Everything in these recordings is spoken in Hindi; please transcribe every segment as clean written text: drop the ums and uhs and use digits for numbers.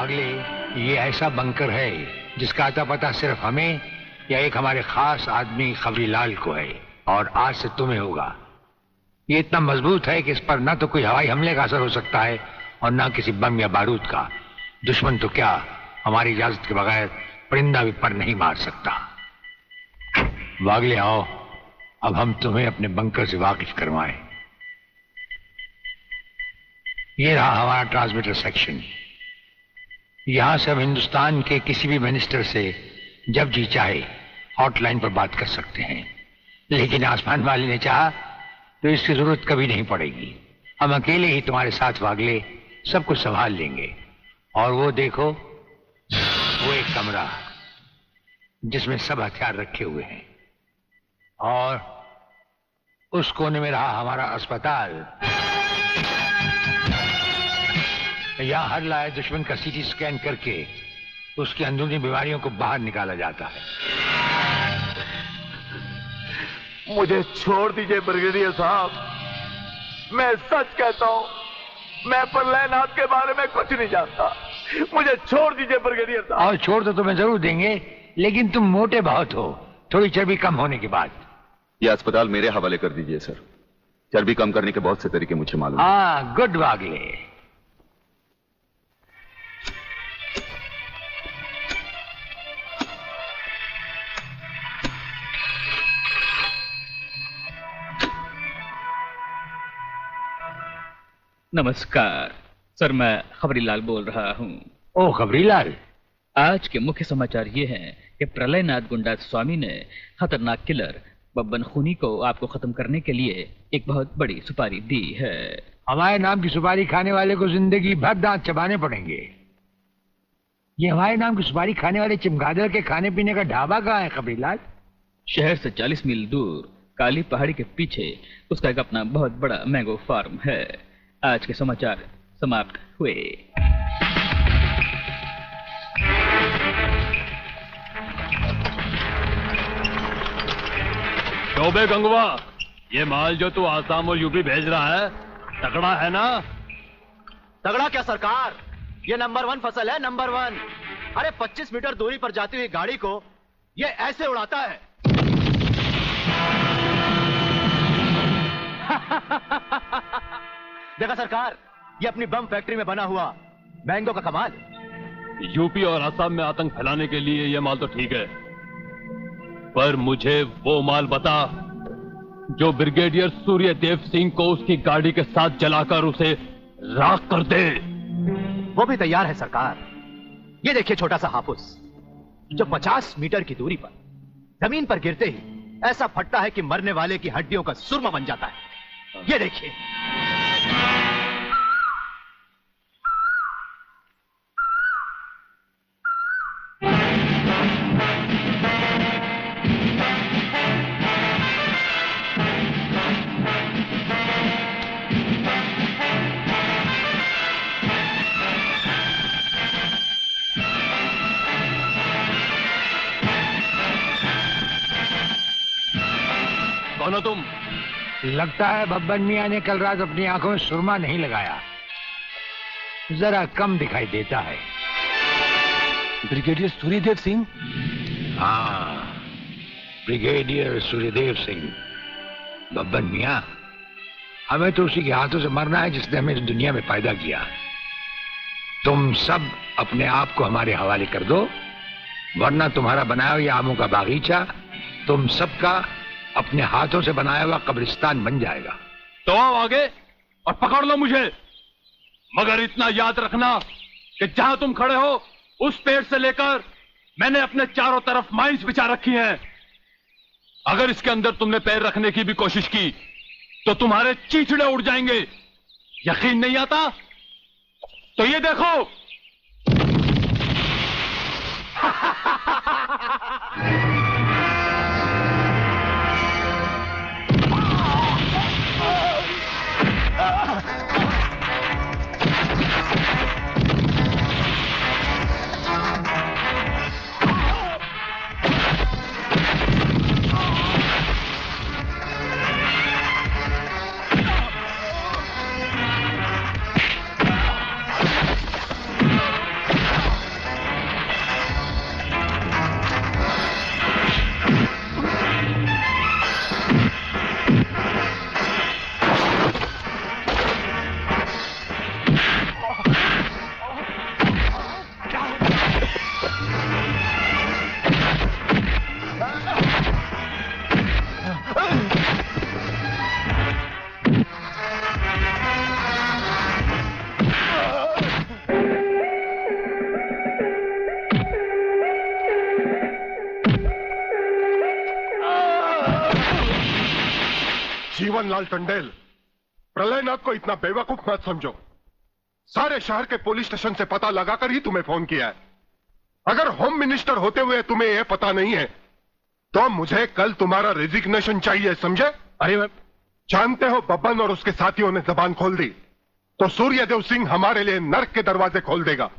वागले, ये ऐसा बंकर है जिसका अता पता सिर्फ हमें या एक हमारे खास आदमी खबरीलाल को है, और आज से तुम्हें होगा। ये इतना मजबूत है कि इस पर ना तो कोई हवाई हमले का असर हो सकता है और ना किसी बम या बारूद का। दुश्मन तो क्या, हमारी इजाजत के बगैर परिंदा भी पर नहीं मार सकता। वागले आओ, अब हम तुम्हें अपने बंकर से वाकिफ करवाएं। ये रहा हमारा ट्रांसमीटर सेक्शन। यहां से हम हिंदुस्तान के किसी भी मिनिस्टर से जब जी चाहे हॉटलाइन पर बात कर सकते हैं, लेकिन आसमान वाले ने चाहा तो इसकी जरूरत कभी नहीं पड़ेगी। हम अकेले ही तुम्हारे साथ वागले सब कुछ संभाल लेंगे। और वो देखो, वो एक कमरा जिसमें सब हथियार रखे हुए हैं, और उस कोने में रहा हमारा अस्पताल। यहां हर लाए दुश्मन का सीटी स्कैन करके उसकी अंदरूनी बीमारियों को बाहर निकाला जाता है। मुझे छोड़ दीजिए ब्रिगेडियर साहब, मैं सच कहता हूं, मैं प्रलयनाथ के बारे में कुछ नहीं जानता। मुझे छोड़ दीजिए ब्रिगेडियर साहब। और छोड़ तो तुम्हें जरूर देंगे, लेकिन तुम मोटे बहुत हो, थोड़ी चर्बी कम होने के बाद। यह अस्पताल मेरे हवाले कर दीजिए सर। चर्बी कम करने के बहुत से तरीके मुझे मालूम। हाँ, गुड वागले। नमस्कार सर, मैं खबरीलाल बोल रहा हूँ। ओ खबरीलाल, आज के मुख्य समाचार ये हैं कि प्रलयनाथ गुंडा स्वामी ने खतरनाक किलर बब्बन खूनी को आपको खत्म करने के लिए एक बहुत बड़ी सुपारी दी है। हमारे नाम की सुपारी खाने वाले को जिंदगी भर दांत चबाने पड़ेंगे। ये हमारे नाम की सुपारी खाने वाले चमगादड़ के खाने पीने का ढाबा कहाँ है खबरीलाल? शहर से 40 मील दूर काली पहाड़ी के पीछे उसका एक अपना बहुत बड़ा मैंगो फार्म है। आज के समाचार समाप्त हुए। चौबे गंगवा, ये माल जो तू आसाम और यूपी भेज रहा है तगड़ा है ना? तगड़ा क्या सरकार, ये नंबर 1 फसल है, नंबर 1। अरे 25 मीटर दूरी पर जाती हुई गाड़ी को ये ऐसे उड़ाता है। देखा सरकार, ये अपनी बम फैक्ट्री में बना हुआ मैंगो का कमाल। यूपी और असम में आतंक फैलाने के लिए ये माल तो ठीक है, पर मुझे वो माल बता जो ब्रिगेडियर सूर्यदेव सिंह को उसकी गाड़ी के साथ जलाकर उसे राख कर दे। वो भी तैयार है सरकार। ये देखिए छोटा सा हाफुस जो 50 मीटर की दूरी पर जमीन पर गिरते ही ऐसा फटता है कि मरने वाले की हड्डियों का सुरमा बन जाता है। ये देखिए। कौन हो तुम? लगता है बब्बन मियां ने कल रात अपनी आंखों में सुरमा नहीं लगाया, जरा कम दिखाई देता है। ब्रिगेडियर सूर्यदेव सिंह? हाँ, ब्रिगेडियर सूर्यदेव सिंह। बब्बन मियां, हमें तो उसी के हाथों से मरना है जिसने हमें इस दुनिया में पैदा किया। तुम सब अपने आप को हमारे हवाले कर दो, वरना तुम्हारा बनाया हुआ आमों का बागीचा तुम सबका अपने हाथों से बनाया हुआ कब्रिस्तान बन जाएगा। तो आओ आगे और पकड़ लो मुझे, मगर इतना याद रखना कि जहां तुम खड़े हो उस पेड़ से लेकर मैंने अपने चारों तरफ माइंस बिछा रखी हैं। अगर इसके अंदर तुमने पैर रखने की भी कोशिश की तो तुम्हारे चीथड़े उड़ जाएंगे। यकीन नहीं आता तो ये देखो। जीवनलाल टंडेल, प्रलयनाथ को इतना बेवकूफ मत समझो। सारे शहर के पुलिस स्टेशन से पता लगाकर ही तुम्हें फोन किया है। अगर होम मिनिस्टर होते हुए तुम्हें यह पता नहीं है तो मुझे कल तुम्हारा रेजिग्नेशन चाहिए, समझे? अरे जानते हो बब्बन और उसके साथियों ने जबान खोल दी तो सूर्यदेव सिंह हमारे लिए नर्क के दरवाजे खोल देगा।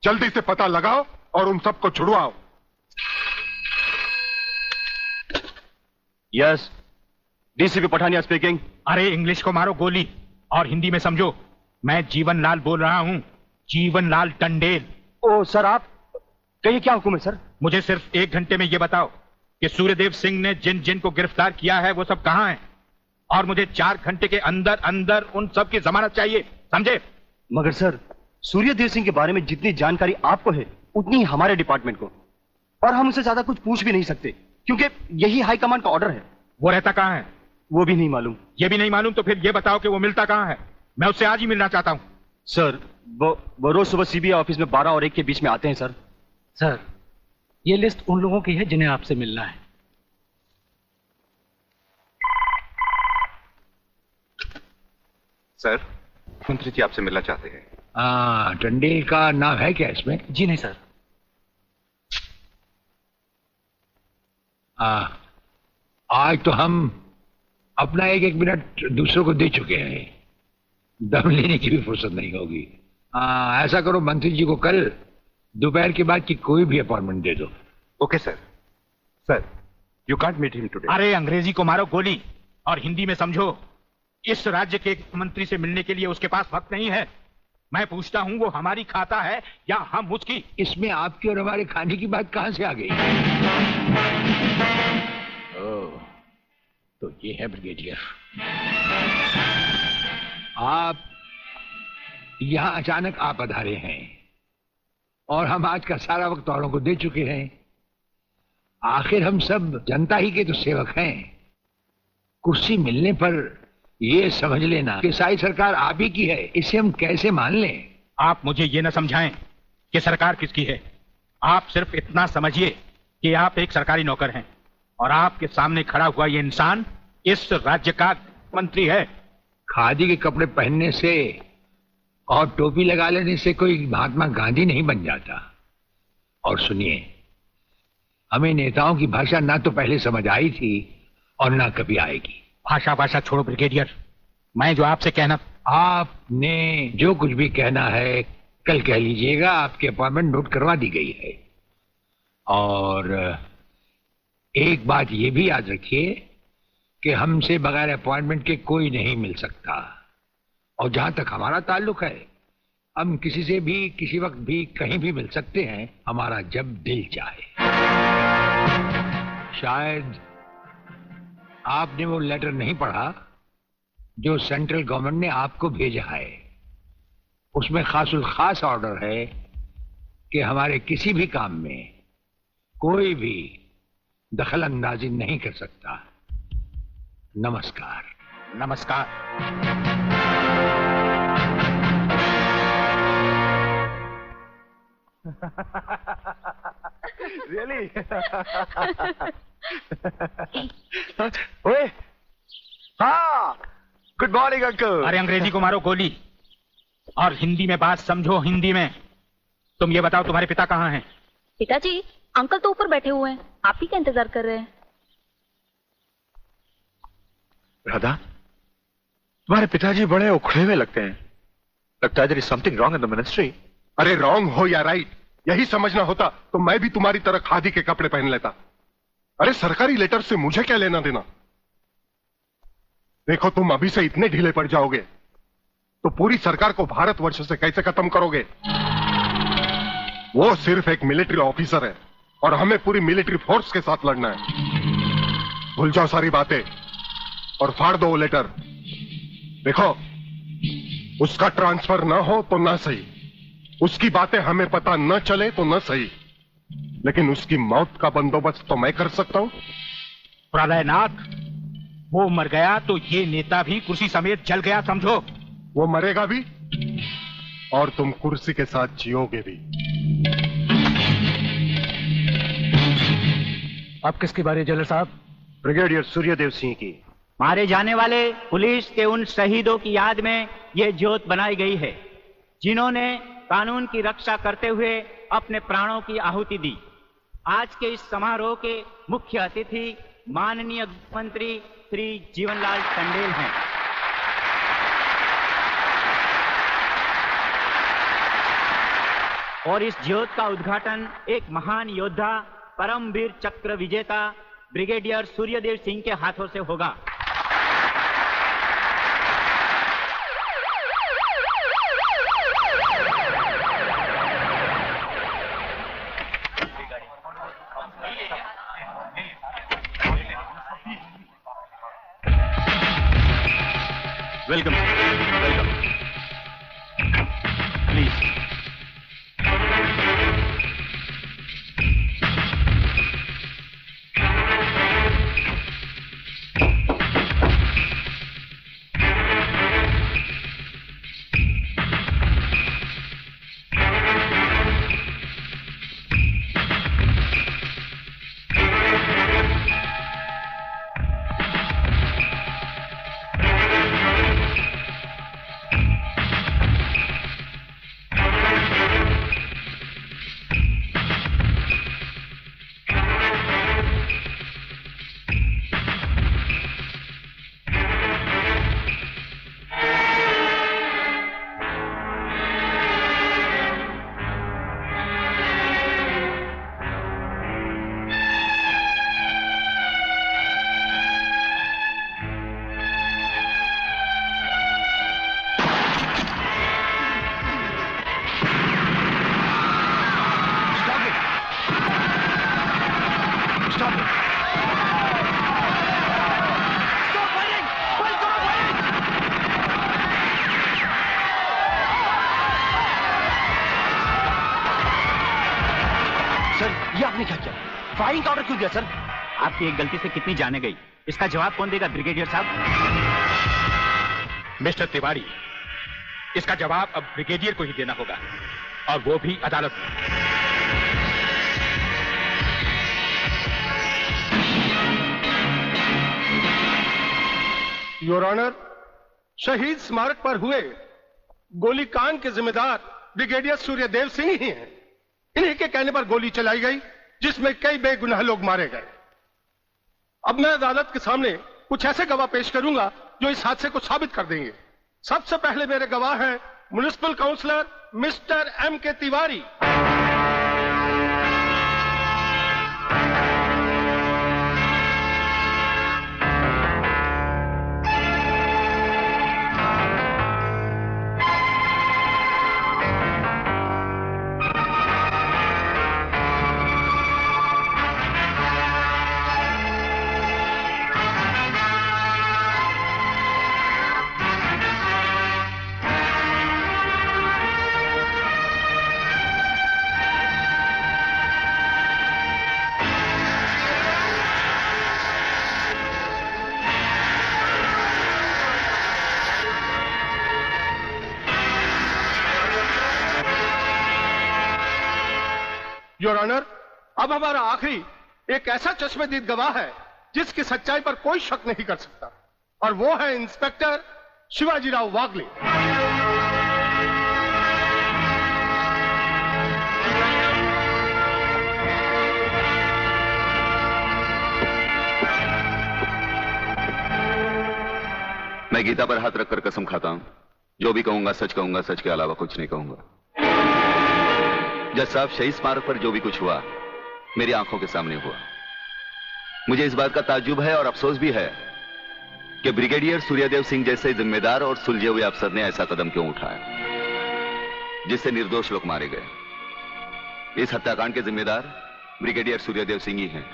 जल्दी से पता लगाओ और उन सबको छुड़वाओ। Yes, DCP Pathania speaking. अरे इंग्लिश को मारो गोली और हिंदी में समझो। मैं जीवनलाल बोल रहा हूं, जीवनलाल टंडेल। ओ सर, आप कहिए, क्या हुक्म है सर? मुझे सिर्फ 1 घंटे में यह बताओ कि सूर्यदेव सिंह ने जिन जिन को गिरफ्तार किया है वो सब कहां हैं, और मुझे 4 घंटे के अंदर अंदर उन सब की जमानत चाहिए, समझे? मगर सर, सूर्यदेव सिंह के बारे में जितनी जानकारी आपको है उतनी ही हमारे डिपार्टमेंट को, और हम उसे ज्यादा कुछ पूछ भी नहीं सकते क्योंकि यही हाई कमांड का ऑर्डर है। वो रहता कहां है? वो भी नहीं मालूम। ये भी नहीं मालूम तो फिर ये बताओ कि वो मिलता कहां है? मैं उससे आज ही मिलना चाहता हूं। सर, वो रोज सुबह सीबीआई ऑफिस में 12 और 1 के बीच में आते हैं सर। सर, ये लिस्ट उन लोगों की है जिन्हें आपसे मिलना है। सर, मंत्री जी आपसे मिलना चाहते हैं। टंडेल का नाम है क्या इसमें? जी नहीं सर। आज तो हम अपना 1-1 मिनट दूसरों को दे चुके हैं, दम लेने की भी फुर्सत नहीं होगी। ऐसा करो, मंत्री जी को कल दोपहर के बाद की कोई भी अपॉइंटमेंट दे दो। Okay sir. Sir, you can't meet him today. अरे अंग्रेजी को मारो गोली और हिंदी में समझो। इस राज्य के मंत्री से मिलने के लिए उसके पास वक्त नहीं है। मैं पूछता हूं, वो हमारी खाता है या हम उसकी? इसमें आपकी और हमारे खाने की बात कहां से आ गई? ओह, तो ये है ब्रिगेडियर। आप यहां अचानक आ पधारे हैं और हम आज का सारा वक्त औरों को दे चुके हैं। आखिर हम सब जनता ही के तो सेवक हैं। कुर्सी मिलने पर ये समझ लेना कि सारी सरकार आप ही की है, इसे हम कैसे मान लें? आप मुझे ये न समझाएं कि सरकार किसकी है। आप सिर्फ इतना समझिए कि आप एक सरकारी नौकर हैं और आपके सामने खड़ा हुआ ये इंसान इस राज्य का मंत्री है। खादी के कपड़े पहनने से और टोपी लगा लेने से कोई महात्मा गांधी नहीं बन जाता। और सुनिए, हमें नेताओं की भाषा ना तो पहले समझ आई थी और ना कभी आएगी। भाषा छोड़ो ब्रिगेडियर, मैं जो आपसे कहना। आपने जो कुछ भी कहना है कल कह लीजिएगा। आपकी अपॉइंटमेंट नोट करवा दी गई है। और एक बात ये भी याद रखिए कि हमसे बगैर अपॉइंटमेंट के कोई नहीं मिल सकता। और जहां तक हमारा ताल्लुक है, हम किसी से भी किसी वक्त भी कहीं भी मिल सकते हैं, हमारा जब दिल चाहे। शायद आपने वो लेटर नहीं पढ़ा जो सेंट्रल गवर्नमेंट ने आपको भेजा है। उसमें खासुल खास ऑर्डर है कि हमारे किसी भी काम में कोई भी दखल अंदाजी नहीं कर सकता। नमस्कार। नमस्कार। रियली? ओए, हाँ, गुड मॉर्निंग अंकल। अरे अंग्रेजी को मारो गोली और हिंदी में बात समझो। हिंदी में तुम ये बताओ, तुम्हारे पिता कहाँ हैं? पिताजी, अंकल तो ऊपर बैठे हुए हैं, आप ही का इंतजार कर रहे हैं। राधा, तुम्हारे पिताजी बड़े उखड़े हुए लगते हैं। लगता है there is something wrong in the ministry. अरे रॉन्ग हो या राइट, यही समझना होता तो मैं भी तुम्हारी तरह खादी के कपड़े पहन लेता। अरे सरकारी लेटर से मुझे क्या लेना देना? देखो, तुम अभी से इतने ढीले पड़ जाओगे तो पूरी सरकार को भारतवर्ष से कैसे खत्म करोगे? वो सिर्फ एक मिलिट्री ऑफिसर है और हमें पूरी मिलिट्री फोर्स के साथ लड़ना है। भूल जाओ सारी बातें और फाड़ दो वो लेटर। देखो, उसका ट्रांसफर ना हो तो ना सही, उसकी बातें हमें पता न चले तो न सही, लेकिन उसकी मौत का बंदोबस्त तो मैं कर सकता हूं। प्रलयनाथ, वो मर गया तो ये नेता भी कुर्सी समेत जल गया, समझो। वो मरेगा भी और तुम कुर्सी के साथ जियोगे भी। आप किसकी बारी है जनरल साहब? ब्रिगेडियर सूर्यदेव सिंह की। मारे जाने वाले पुलिस के उन शहीदों की याद में ये ज्योत बनाई गई है जिन्होंने कानून की रक्षा करते हुए अपने प्राणों की आहुति दी। आज के इस समारोह के मुख्य अतिथि माननीय मंत्री श्री जीवनलाल टंडेल हैं। और इस ज्योत का उद्घाटन एक महान योद्धा परमवीर चक्र विजेता ब्रिगेडियर सूर्यदेव सिंह के हाथों से होगा। Welcome welcome please. फायरिंग का ऑर्डर क्यों दिया सर? आपकी एक गलती से कितनी जाने गई, इसका जवाब कौन देगा ब्रिगेडियर साहब? मिस्टर तिवारी, इसका जवाब अब ब्रिगेडियर को ही देना होगा, और वो भी अदालत में। योर ऑनर, शहीद स्मारक पर हुए गोलीकांड के जिम्मेदार ब्रिगेडियर सूर्यदेव सिंह ही हैं। इन्हीं के कहने पर गोली चलाई गई जिसमें कई बेगुनाह लोग मारे गए। अब मैं अदालत के सामने कुछ ऐसे गवाह पेश करूंगा जो इस हादसे को साबित कर देंगे। सबसे पहले मेरे गवाह हैं municipal councillor mister M.K. Tiwari. Your honour, अब हमारा आखिरी एक ऐसा चश्मदीद गवाह है जिसकी सच्चाई पर कोई शक नहीं कर सकता, और वो है इंस्पेक्टर शिवाजीराव वागले। मैं गीता पर हाथ रखकर कसम खाता हूं, जो भी कहूंगा सच कहूंगा, सच के अलावा कुछ नहीं कहूंगा। जज साहब, शहीद स्मारक पर जो भी कुछ हुआ मेरी आंखों के सामने हुआ। मुझे इस बात का ताज्जुब है और अफसोस भी है कि ब्रिगेडियर सूर्यदेव सिंह जैसे जिम्मेदार और सुलझे हुए अफसर ने ऐसा कदम क्यों उठाया जिससे निर्दोष लोग मारे गए। इस हत्याकांड के जिम्मेदार ब्रिगेडियर सूर्यदेव सिंह ही हैं।